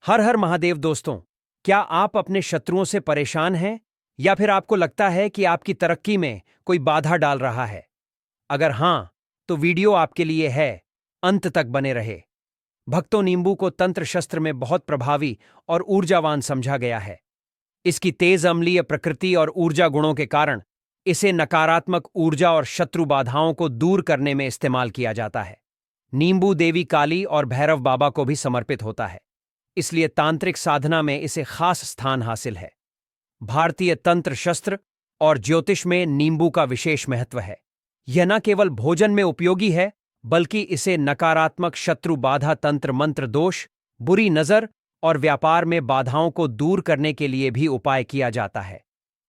हर हर महादेव दोस्तों। क्या आप अपने शत्रुओं से परेशान हैं या फिर आपको लगता है कि आपकी तरक्की में कोई बाधा डाल रहा है? अगर हां, तो वीडियो आपके लिए है। अंत तक बने रहे। भक्तों, नींबू को तंत्र शस्त्र में बहुत प्रभावी और ऊर्जावान समझा गया है। इसकी तेज अम्लीय प्रकृति और ऊर्जा गुणों के कारण इसे नकारात्मक ऊर्जा और शत्रु बाधाओं को दूर करने में इस्तेमाल किया जाता है। नींबू देवी काली और भैरव बाबा को भी समर्पित होता है, इसलिए तांत्रिक साधना में इसे खास स्थान हासिल है। भारतीय तंत्र शस्त्र और ज्योतिष में नींबू का विशेष महत्व है। यह न केवल भोजन में उपयोगी है, बल्कि इसे नकारात्मक शत्रु बाधा, तंत्र मंत्र दोष, बुरी नजर और व्यापार में बाधाओं को दूर करने के लिए भी उपाय किया जाता है।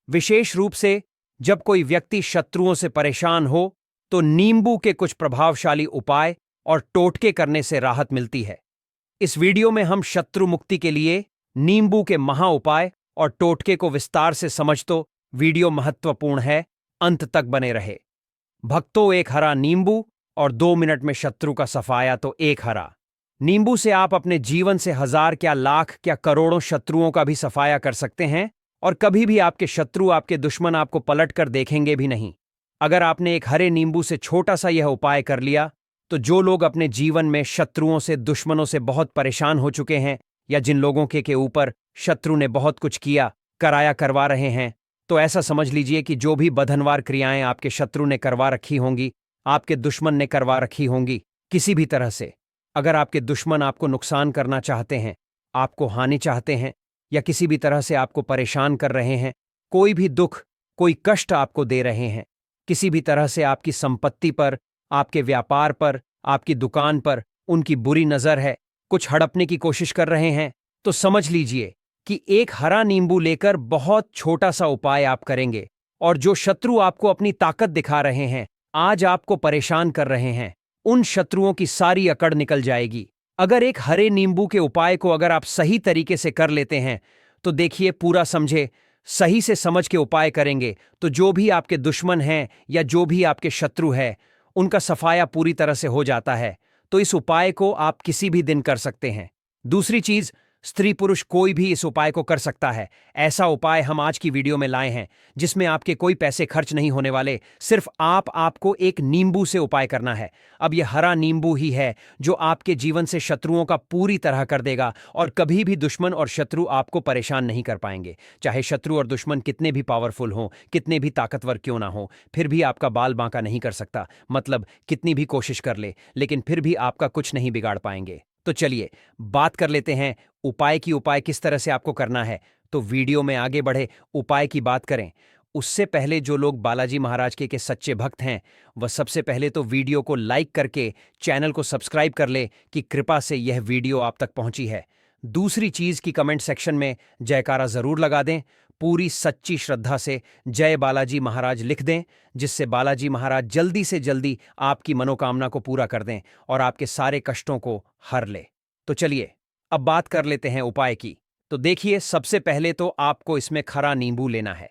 विशेष रूप से जब कोई व्यक्ति शत्रुओं से परेशान हो, तो नींबू के कुछ प्रभावशाली उपाय और टोटके करने से राहत मिलती है। इस वीडियो में हम शत्रु मुक्ति के लिए नींबू के महा उपाय और टोटके को विस्तार से समझ। तो वीडियो महत्वपूर्ण है, अंत तक बने रहे। भक्तों, एक हरा नींबू और 2 मिनट में शत्रु का सफाया। तो एक हरा नींबू से आप अपने जीवन से हजार, क्या लाख, क्या करोड़ों शत्रुओं का भी सफाया कर सकते हैं, और कभी भी आपके शत्रु, आपके दुश्मन आपको पलट कर देखेंगे भी नहीं। अगर आपने एक हरे नींबू से छोटा सा यह उपाय कर लिया, तो जो लोग अपने जीवन में शत्रुओं से, दुश्मनों से बहुत परेशान हो चुके हैं, या जिन लोगों के ऊपर शत्रु ने बहुत कुछ किया, कराया, करवा रहे हैं, तो ऐसा समझ लीजिए कि जो भी बदहनवार क्रियाएं आपके शत्रु ने करवा रखी होंगी, आपके दुश्मन ने करवा रखी होंगी, किसी भी तरह से, अगर आपके दुश्मन आपको नुकसान करना चाहते हैं, आपको हानि चाहते हैं, या किसी भी तरह से आपको परेशान कर रहे हैं, कोई भी दुख, कोई कष्ट आपको दे रहे हैं, किसी भी तरह से आपकी संपत्ति पर, आपके व्यापार पर, आपकी दुकान पर उनकी बुरी नजर है, कुछ हड़पने की कोशिश कर रहे हैं, तो समझ लीजिए कि एक हरा नींबू लेकर बहुत छोटा सा उपाय आप करेंगे, और जो शत्रु आपको अपनी ताकत दिखा रहे हैं, आज आपको परेशान कर रहे हैं, उन शत्रुओं की सारी अकड़ निकल जाएगी। अगर एक हरे नींबू के उपाय को अगर आप सही तरीके से कर लेते हैं, तो देखिए, पूरा समझे, सही से समझ के उपाय करेंगे, तो जो भी आपके दुश्मन हैं या जो भी आपके शत्रु है, उनका सफाया पूरी तरह से हो जाता है। तो इस उपाय को आप किसी भी दिन कर सकते हैं। दूसरी चीज, स्त्री पुरुष कोई भी इस उपाय को कर सकता है। ऐसा उपाय हम आज की वीडियो में लाए हैं, जिसमें आपके कोई पैसे खर्च नहीं होने वाले, सिर्फ आपको एक नींबू से उपाय करना है। अब यह हरा नींबू ही है जो आपके जीवन से शत्रुओं का पूरी तरह कर देगा, और कभी भी दुश्मन और शत्रु आपको परेशान नहीं कर पाएंगे। चाहे शत्रु और दुश्मन कितने भी पावरफुल हों, कितने भी ताकतवर क्यों ना हो, फिर भी आपका बाल बांका नहीं कर सकता। मतलब कितनी भी कोशिश कर ले, लेकिन फिर भी आपका कुछ नहीं बिगाड़ पाएंगे। तो चलिए बात कर लेते हैं उपाय की। उपाय किस तरह से आपको करना है, तो वीडियो में आगे बढ़े उपाय की बात करें, उससे पहले जो लोग बालाजी महाराज के सच्चे भक्त हैं, वह सबसे पहले तो वीडियो को लाइक करके चैनल को सब्सक्राइब कर ले, कि कृपा से यह वीडियो आप तक पहुंची है। दूसरी चीज की कमेंट सेक्शन में जयकारा जरूर लगा दें, पूरी सच्ची श्रद्धा से जय बालाजी महाराज लिख दें, जिससे बालाजी महाराज जल्दी से जल्दी आपकी मनोकामना को पूरा कर दें और आपके सारे कष्टों को हर ले। तो चलिए अब बात कर लेते हैं उपाय की। तो देखिए, सबसे पहले तो आपको इसमें खरा नींबू लेना है।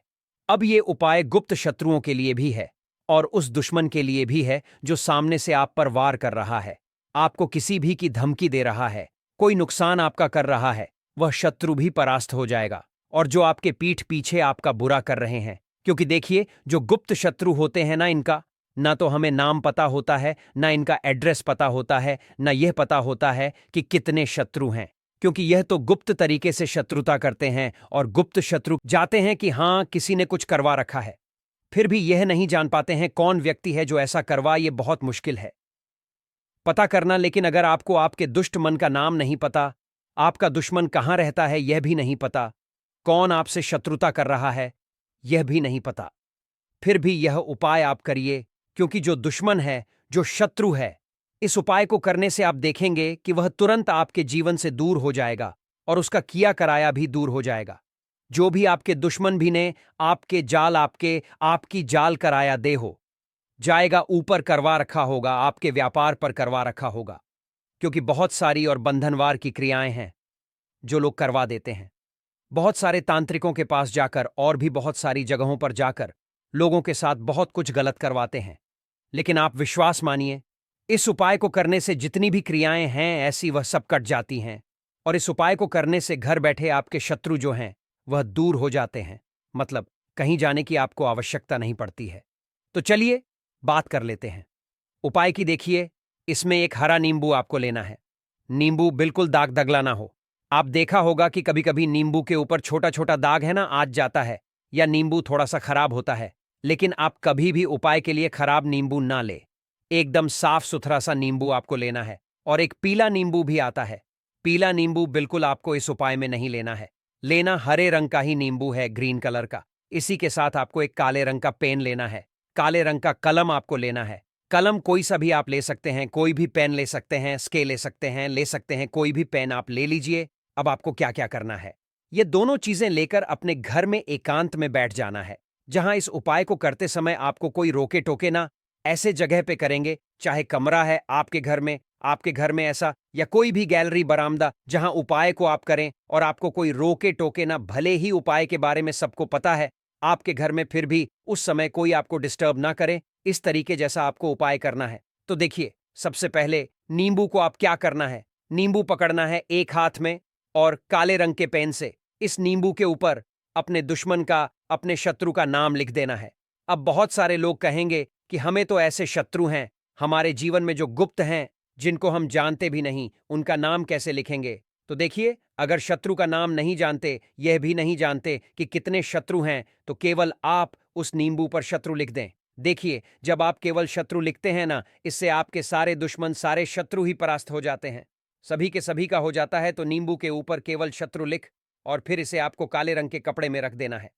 अब ये उपाय गुप्त शत्रुओं के लिए भी है, और उस दुश्मन के लिए भी है जो सामने से आप पर वार कर रहा है, आपको किसी भी की धमकी दे रहा है, कोई नुकसान आपका कर रहा है, वह शत्रु भी परास्त हो जाएगा। और जो आपके पीठ पीछे आपका बुरा कर रहे हैं, क्योंकि देखिए, जो गुप्त शत्रु होते हैं ना, इनका ना तो हमें नाम पता होता है, ना इनका एड्रेस पता होता है, ना यह पता होता है कि कितने शत्रु हैं, क्योंकि यह तो गुप्त तरीके से शत्रुता करते हैं, और गुप्त शत्रु जाते हैं कि हां, किसी ने कुछ करवा रखा है, फिर भी यह नहीं जान पाते हैं कौन व्यक्ति है जो ऐसा करवा। यह बहुत मुश्किल है पता करना। लेकिन अगर आपको आपके दुष्ट मन का नाम नहीं पता, आपका दुश्मन कहां रहता है यह भी नहीं पता, कौन आपसे शत्रुता कर रहा है यह भी नहीं पता, फिर भी यह उपाय आप करिए, क्योंकि जो दुश्मन है, जो शत्रु है, इस उपाय को करने से आप देखेंगे कि वह तुरंत आपके जीवन से दूर हो जाएगा, और उसका किया कराया भी दूर हो जाएगा। जो भी आपके दुश्मन भी ने आपके जाल, आपकी जाल कराया दे हो जाएगा, ऊपर करवा रखा होगा, आपके व्यापार पर करवा रखा होगा, क्योंकि बहुत सारी और बंधनवार की क्रियाएं हैं जो लोग करवा देते हैं। बहुत सारे तांत्रिकों के पास जाकर और भी बहुत सारी जगहों पर जाकर लोगों के साथ बहुत कुछ गलत करवाते हैं। लेकिन आप विश्वास मानिए, इस उपाय को करने से जितनी भी क्रियाएं हैं ऐसी, वह सब कट जाती हैं, और इस उपाय को करने से घर बैठे आपके शत्रु जो हैं वह दूर हो जाते हैं। मतलब कहीं जाने की आपको आवश्यकता नहीं पड़ती है। तो चलिए बात कर लेते हैं उपाय की। देखिए, इसमें एक हरा नींबू आपको लेना है। नींबू बिल्कुल दाग दगला ना हो। आप देखा होगा कि कभी कभी नींबू के ऊपर छोटा छोटा दाग है ना, आज जाता है, या नींबू थोड़ा सा खराब होता है। लेकिन आप कभी भी उपाय के लिए खराब नींबू ना ले। एकदम साफ सुथरा सा नींबू आपको लेना है। और एक पीला नींबू भी आता है। पीला नींबू बिल्कुल आपको इस उपाय में नहीं लेना है। लेना हरे रंग का ही नींबू है, ग्रीन कलर का। इसी के साथ आपको एक काले रंग का पेन लेना है। काले रंग का कलम आपको लेना है। कलम कोई सा भी आप ले सकते हैं, कोई भी पेन ले सकते हैं, स्केल ले सकते हैं, कोई भी पेन आप ले लीजिए। अब आपको क्या क्या करना है, ये दोनों चीजें लेकर अपने घर में एकांत में बैठ जाना है, जहां इस उपाय को करते समय आपको कोई रोके टोके ना। ऐसे जगह पे करेंगे, चाहे कमरा है आपके घर में ऐसा, या कोई भी गैलरी बरामदा, जहां उपाय को आप करें और आपको कोई रोके टोके ना। भले ही उपाय के बारे में सबको पता है आपके घर में, फिर भी उस समय कोई आपको डिस्टर्ब ना करे। इस तरीके जैसा आपको उपाय करना है। तो देखिए, सबसे पहले नींबू को आप क्या करना है, नींबू पकड़ना है एक हाथ में और काले रंग के पेन से इस नींबू के ऊपर अपने दुश्मन का, अपने शत्रु का नाम लिख देना है। अब बहुत सारे लोग कहेंगे कि हमें तो ऐसे शत्रु हैं हमारे जीवन में जो गुप्त हैं, जिनको हम जानते भी नहीं, उनका नाम कैसे लिखेंगे। तो देखिए, अगर शत्रु का नाम नहीं जानते, यह भी नहीं जानते कि कितने शत्रु हैं, तो केवल आप उस नींबू पर शत्रु लिख दें। देखिए, जब आप केवल शत्रु लिखते हैं ना, इससे आपके सारे दुश्मन, सारे शत्रु ही परास्त हो जाते हैं। सभी के सभी का हो जाता है। तो नींबू के ऊपर केवल शत्रु लिख और फिर इसे आपको काले रंग के कपड़े में रख देना है।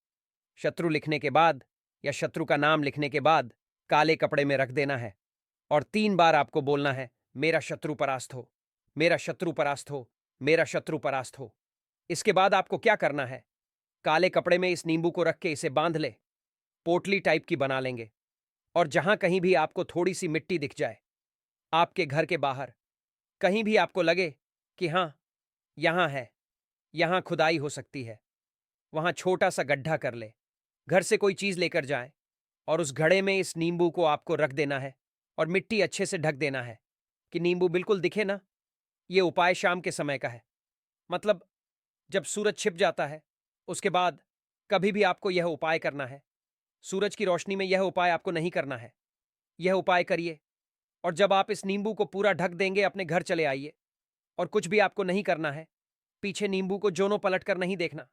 शत्रु लिखने के बाद या शत्रु का नाम लिखने के बाद काले कपड़े में रख देना है और 3 बार आपको बोलना है, मेरा शत्रु परास्त हो, मेरा शत्रु परास्त हो, मेरा शत्रु परास्त हो। इसके बाद आपको क्या करना है, काले कपड़े में इस नींबू को रख के इसे बांध ले, पोटली टाइप की बना लेंगे। और जहां कहीं भी आपको थोड़ी सी मिट्टी दिख जाए, आपके घर के बाहर कहीं भी आपको लगे कि हां यहां है, यहां खुदाई हो सकती है, वहां छोटा सा गड्ढा कर ले। घर से कोई चीज लेकर जाए और उस घड़े में इस नींबू को आपको रख देना है और मिट्टी अच्छे से ढक देना है कि नींबू बिल्कुल दिखे ना। यह उपाय शाम के समय का है, मतलब जब सूरज छिप जाता है उसके बाद कभी भी आपको यह उपाय करना है। सूरज की रोशनी में यह उपाय आपको नहीं करना है। यह उपाय करिए और जब आप इस नींबू को पूरा ढक देंगे, अपने घर चले आइए। और कुछ भी आपको नहीं करना है, पीछे नींबू को जोनों पलट कर नहीं देखना।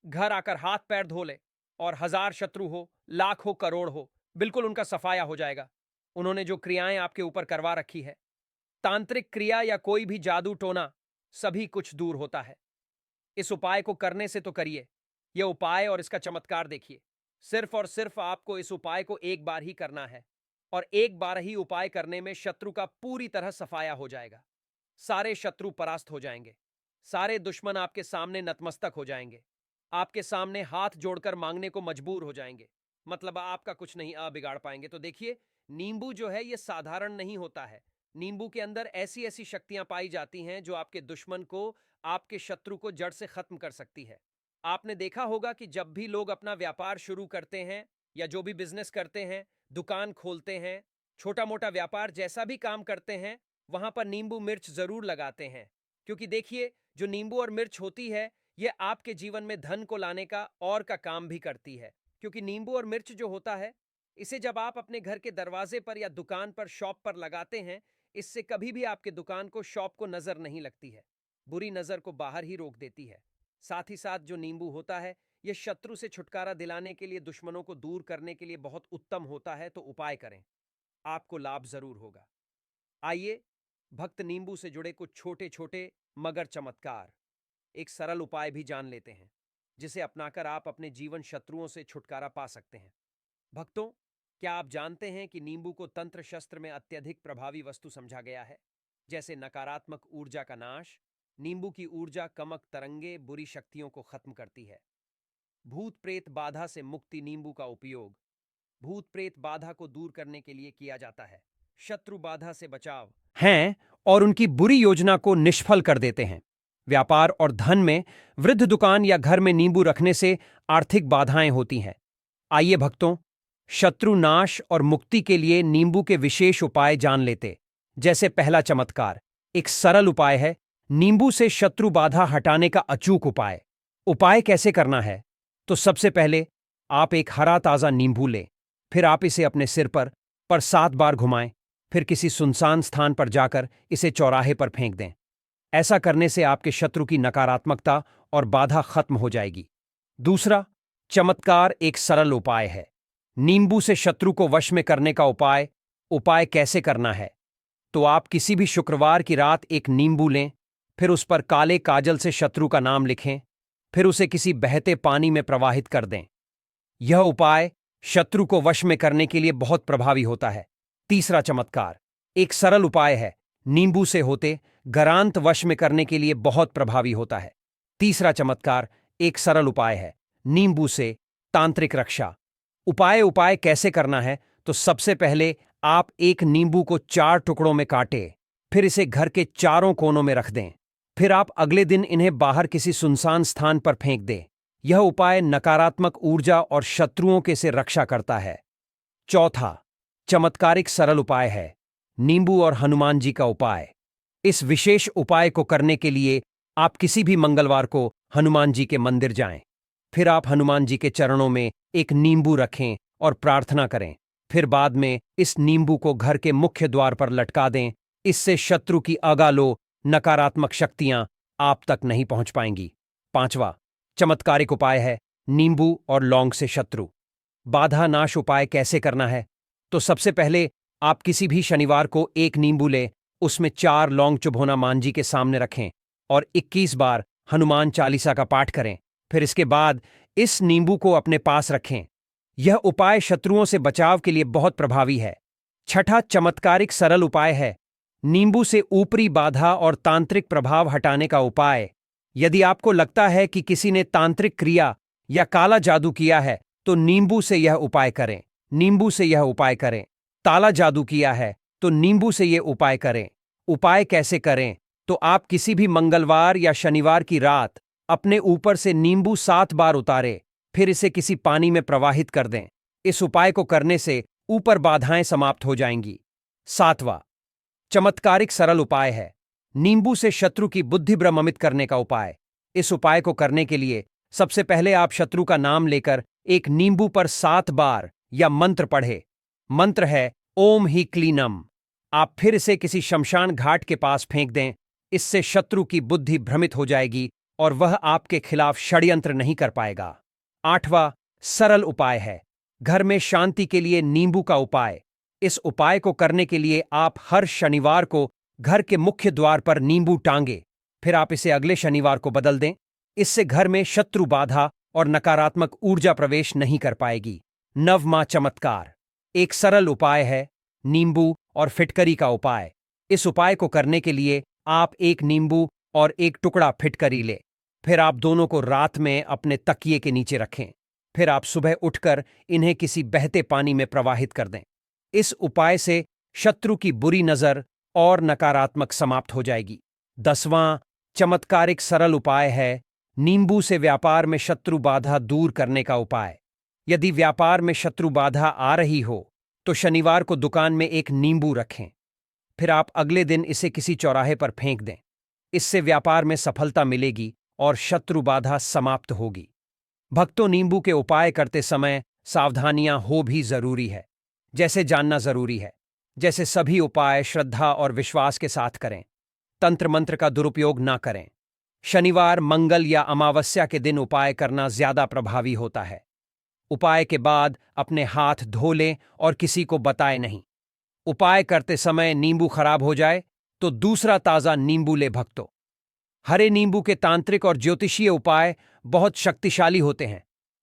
घर आकर हाथ पैर धो ले और 1000 शत्रु हो, लाख हो, करोड़ हो, बिल्कुल उनका सफाया हो जाएगा। उन्होंने जो क्रियाएं आपके ऊपर करवा रखी है, तांत्रिक क्रिया या कोई भी जादू टोना, सभी कुछ दूर होता है। इस उपाय को करने से तो करिए। यह उपाय और इसका चमत्कार देखिए। सिर्फ और सिर्फ आपको इस उपाय को एक बार ही करना है और एक बार ही उपाय करने में शत्रु का पूरी तरह सफाया हो जाएगा। सारे शत्रु परास्त हो जाएंगे, सारे दुश्मन आपके सामने नतमस्तक हो जाएंगे, आपके सामने हाथ जोड़कर मांगने को मजबूर हो जाएंगे। मतलब आपका कुछ नहीं बिगाड़ पाएंगे। तो देखिए, नींबू जो है ये साधारण नहीं होता है। नींबू के अंदर ऐसी ऐसी शक्तियां पाई जाती हैं जो आपके दुश्मन को, आपके शत्रु को जड़ से खत्म कर सकती है। आपने देखा होगा कि जब भी लोग अपना व्यापार शुरू करते हैं या जो भी बिजनेस करते हैं, दुकान खोलते हैं, छोटा मोटा व्यापार जैसा भी काम करते हैं, वहां पर नींबू मिर्च जरूर लगाते हैं। क्योंकि देखिए, जो नींबू और मिर्च होती है, यह आपके जीवन में धन को लाने का और का काम भी करती है। क्योंकि नींबू और मिर्च जो होता है, इसे जब आप अपने घर के दरवाजे पर या दुकान पर, शॉप पर लगाते हैं, इससे कभी भी आपके दुकान को, शॉप को नजर नहीं लगती है, बुरी नजर को बाहर ही रोक देती है। साथ ही साथ जो नींबू होता है, यह शत्रु से छुटकारा दिलाने के लिए, दुश्मनों को दूर करने के लिए बहुत उत्तम होता है। तो उपाय करें, आपको लाभ जरूर होगा। आइए, भक्त नींबू से जुड़े कुछ छोटे छोटे मगर चमत्कार, एक सरल उपाय भी जान लेते हैं, जिसे अपनाकर आप अपने जीवन शत्रुओं से छुटकारा पा सकते हैं। भक्तों, क्या आप जानते हैं कि नींबू को तंत्र शस्त्र में अत्यधिक प्रभावी वस्तु समझा गया है? जैसे नकारात्मक ऊर्जा का नाश, नींबू की ऊर्जा कमक तरंगे बुरी शक्तियों को खत्म करती है। भूत प्रेत बाधा से मुक्ति, नींबू का उपयोग भूत प्रेत बाधा को दूर करने के लिए किया जाता है। शत्रु बाधा से बचाव हैं और उनकी बुरी योजना को निष्फल कर देते हैं। व्यापार और धन में वृद्ध दुकान या घर में नींबू रखने से आर्थिक बाधाएं होती हैं। आइए भक्तों, शत्रु नाश और मुक्ति के लिए नींबू के विशेष उपाय जान लेते। जैसे पहला चमत्कार, एक सरल उपाय है, नींबू से शत्रु बाधा हटाने का अचूक उपाय। उपाय कैसे करना है? तो सबसे पहले आप एक हरा ताज़ा नींबू लें, फिर आप इसे अपने सिर पर 7 बार घुमाएं, फिर किसी सुनसान स्थान पर जाकर इसे चौराहे पर फेंक दें। ऐसा करने से आपके शत्रु की नकारात्मकता और बाधा खत्म हो जाएगी। दूसरा, चमत्कार एक सरल उपाय है। नींबू से शत्रु को वश में करने का उपाय। उपाय कैसे करना है? तो आप किसी भी शुक्रवार की रात एक नींबू लें, फिर उस पर काले काजल से शत्रु का नाम लिखें, फिर उसे किसी बहते पानी में प्रवाहित कर दें। यह उपाय शत्रु को वश में करने के लिए बहुत प्रभावी होता है। तीसरा चमत्कार एक सरल उपाय है, नींबू से होते गरांत वश में करने के लिए बहुत प्रभावी होता है। तीसरा चमत्कार एक सरल उपाय है, नींबू से तांत्रिक रक्षा। उपाय कैसे करना है? तो सबसे पहले आप एक नींबू को 4 टुकड़ों में काटें, फिर इसे घर के चारों कोनों में रख दें। फिर आप अगले दिन इन्हें बाहर किसी सुनसान स्थान पर फेंक दें। यह उपाय नकारात्मक ऊर्जा और शत्रुओं के से रक्षा करता है। चौथा चमत्कारिक सरल उपाय है, नींबू और हनुमान जी का उपाय। इस विशेष उपाय को करने के लिए आप किसी भी मंगलवार को हनुमान जी के मंदिर जाएं। फिर आप हनुमान जी के चरणों में एक नींबू रखें और प्रार्थना करें। फिर बाद में इस नींबू को घर के मुख्य द्वार पर लटका दें। इससे शत्रु की अगालो नकारात्मक शक्तियां आप तक नहीं पहुंच पाएंगी। पांचवा चमत्कारिक उपाय है, नींबू और लौंग से शत्रु बाधा नाश। उपाय कैसे करना है? तो सबसे पहले आप किसी भी शनिवार को एक नींबू लें, उसमें 4 लौंग चुभोना मान जी के सामने रखें और 21 बार हनुमान चालीसा का पाठ करें। फिर इसके बाद इस नींबू को अपने पास रखें। यह उपाय शत्रुओं से बचाव के लिए बहुत प्रभावी है। छठा चमत्कारिक सरल उपाय है, नींबू से ऊपरी बाधा और तांत्रिक प्रभाव हटाने का उपाय। यदि आपको लगता है कि किसी ने तांत्रिक क्रिया या काला जादू किया है, तो नींबू से यह उपाय करें। नींबू से यह उपाय करें। काला जादू किया है तो नींबू से यह उपाय करें। उपाय कैसे करें? तो आप किसी भी मंगलवार या शनिवार की रात अपने ऊपर से नींबू 7 बार उतारें, फिर इसे किसी पानी में प्रवाहित कर दें। इस उपाय को करने से ऊपर बाधाएं समाप्त हो जाएंगी। सातवां चमत्कारिक सरल उपाय है, नींबू से शत्रु की बुद्धि भ्रमित करने का उपाय। इस उपाय को करने के लिए सबसे पहले आप शत्रु का नाम लेकर एक नींबू पर 7 बार या मंत्र पढ़े। मंत्र है ओम ही क्लीनम। आप फिर इसे किसी शमशान घाट के पास फेंक दें। इससे शत्रु की बुद्धि भ्रमित हो जाएगी और वह आपके खिलाफ षड्यंत्र नहीं कर पाएगा। आठवां सरल उपाय है, घर में शांति के लिए नींबू का उपाय। इस उपाय को करने के लिए आप हर शनिवार को घर के मुख्य द्वार पर नींबू टांगे, फिर आप इसे अगले शनिवार को बदल दें। इससे घर में शत्रु बाधा और नकारात्मक ऊर्जा प्रवेश नहीं कर पाएगी। नववां चमत्कार एक सरल उपाय है, नींबू और फिटकरी का उपाय। इस उपाय को करने के लिए आप एक नींबू और एक टुकड़ा फिटकरी लें, फिर आप दोनों को रात में अपने तकिए के नीचे रखें। फिर आप सुबह उठकर इन्हें किसी बहते पानी में प्रवाहित कर दें। इस उपाय से शत्रु की बुरी नजर और नकारात्मक समाप्त हो जाएगी। 10वां चमत्कारिक सरल उपाय है, नींबू से व्यापार में शत्रु बाधा दूर करने का उपाय। यदि व्यापार में शत्रु बाधा आ रही हो तो शनिवार को दुकान में एक नींबू रखें, फिर आप अगले दिन इसे किसी चौराहे पर फेंक दें। इससे व्यापार में सफलता मिलेगी और शत्रु बाधा समाप्त होगी। भक्तों, नींबू के उपाय करते समय सावधानियां हो भी जरूरी है, जैसे जानना जरूरी है। जैसे सभी उपाय श्रद्धा और विश्वास के साथ करें। तंत्र मंत्र का दुरुपयोग ना करें। शनिवार, मंगल या अमावस्या के दिन उपाय करना ज्यादा प्रभावी होता है। उपाय के बाद अपने हाथ धो लें और किसी को बताएं नहीं। उपाय करते समय नींबू खराब हो जाए तो दूसरा ताजा नींबू ले भक्तों। हरे नींबू के तांत्रिक और ज्योतिषीय उपाय बहुत शक्तिशाली होते हैं।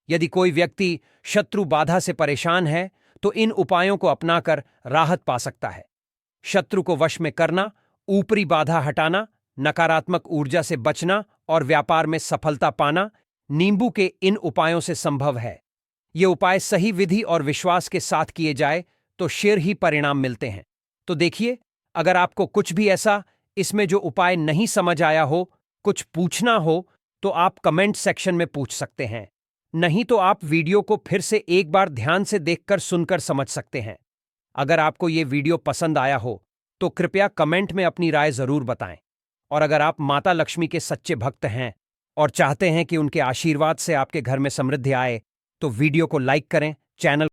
यदि कोई व्यक्ति शत्रु बाधा से परेशान है तो इन उपायों को अपनाकर राहत पा सकता है। शत्रु को वश में करना, ऊपरी बाधा हटाना, नकारात्मक ऊर्जा से बचना और व्यापार में सफलता पाना नींबू के इन उपायों से संभव है। ये उपाय सही विधि और विश्वास के साथ किए जाए तो शीघ्र ही परिणाम मिलते हैं। तो देखिए, अगर आपको कुछ भी ऐसा इसमें जो उपाय नहीं समझ आया हो, कुछ पूछना हो, तो आप कमेंट सेक्शन में पूछ सकते हैं। नहीं तो आप वीडियो को फिर से एक बार ध्यान से देखकर सुनकर समझ सकते हैं। अगर आपको ये वीडियो पसंद आया हो तो कृपया कमेंट में अपनी राय जरूर बताएं और अगर आप माता लक्ष्मी के सच्चे भक्त हैं और चाहते हैं कि उनके आशीर्वाद से आपके घर में समृद्धि आए, तो वीडियो को लाइक करें, चैनल